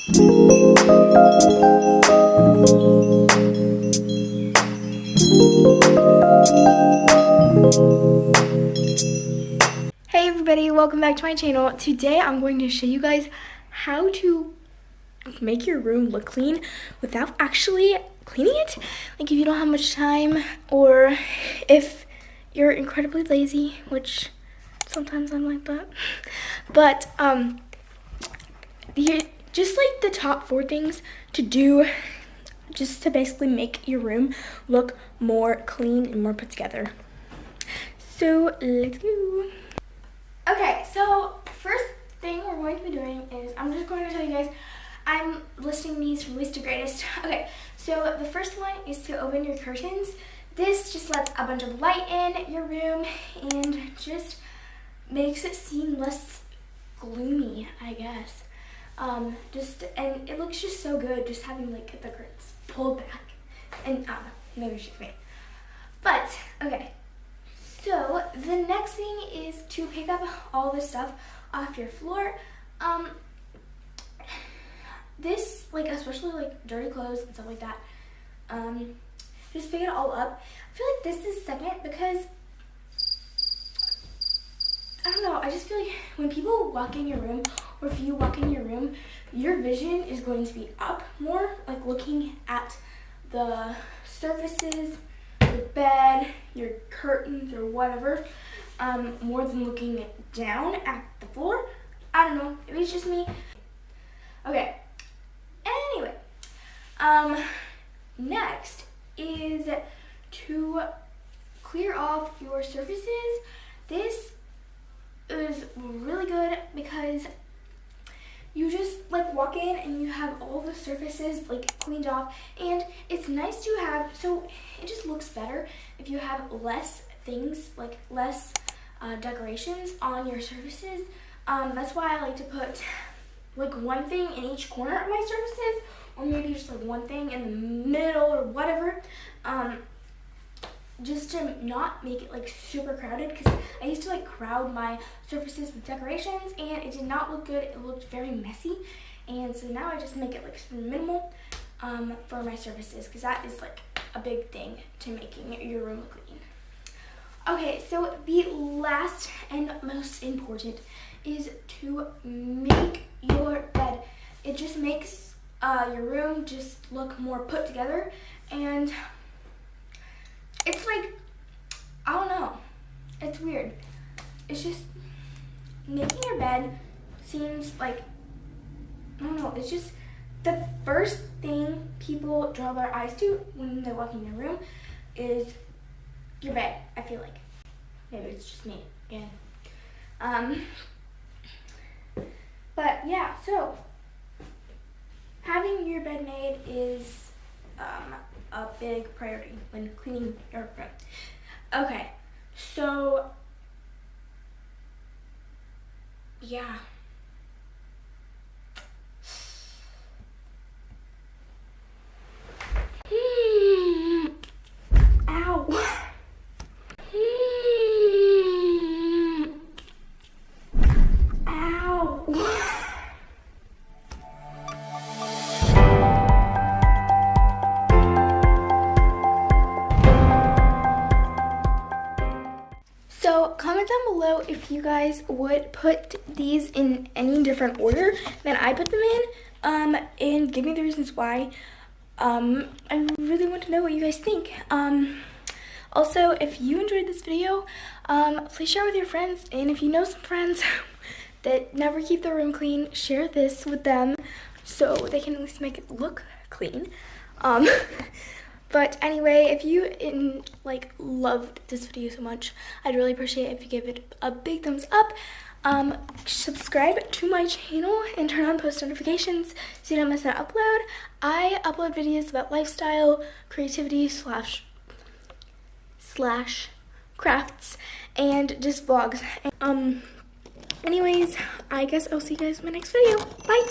Hey everybody, welcome back to my channel. Today I'm going to show you guys how to make your room look clean without actually cleaning it. Like if you don't have much time, or if you're incredibly lazy, which sometimes I'm like that. But here, just like the top 4 things to do just to basically make your room look more clean and more put together. So let's go. Okay, so first thing we're going to be doing is I'm just going to tell you guys, I'm listing these from least to greatest. Okay, so the first one is to open your curtains. This just lets a bunch of light in your room and just makes it seem less gloomy, I guess. And it looks just so good just having like the curtains pulled back. And maybe it's just me. But okay. So the next thing is to pick up all this stuff off your floor. This, like, especially like dirty clothes and stuff like that, just pick it all up. I feel like this is second because, I don't know, I just feel like when people walk in your room, or if you walk in your room, your vision is going to be up more, like looking at the surfaces, your bed, your curtains, or whatever, more than looking down at the floor. I don't know, maybe it's just me. Okay, anyway, next is to clear off your surfaces. This is really good because you just like walk in and you have all the surfaces like cleaned off, and it's nice to have, so it just looks better if you have less things, like less decorations on your surfaces. That's why I like to put like one thing in each corner of my surfaces, or maybe just like one thing in the middle or whatever, just to not make it like super crowded, because I used to like crowd my surfaces with decorations and it did not look good. It looked very messy, and so now I just make it like super minimal for my surfaces, because that is like a big thing to making your room look clean. Okay, so the last and most important is to make your bed. It just makes your room just look more put together, and it's like, I don't know, it's weird. It's just making your bed seems like, I don't know, it's just the first thing people draw their eyes to when they walk in your room is your bed, I feel like. Maybe it's just me again. But yeah, so having your bed made is a big priority when cleaning your room. Okay, so yeah. Ow. So comment down below if you guys would put these in any different order than I put them in, and give me the reasons why. I really want to know what you guys think. Also, if you enjoyed this video, please share with your friends, and if you know some friends that never keep their room clean, share this with them so they can at least make it look clean. But anyway, if you loved this video so much, I'd really appreciate it if you give it a big thumbs up. Subscribe to my channel and turn on post notifications so you don't miss an upload. I upload videos about lifestyle, creativity slash crafts, and just vlogs. Anyways, I guess I'll see you guys in my next video. Bye!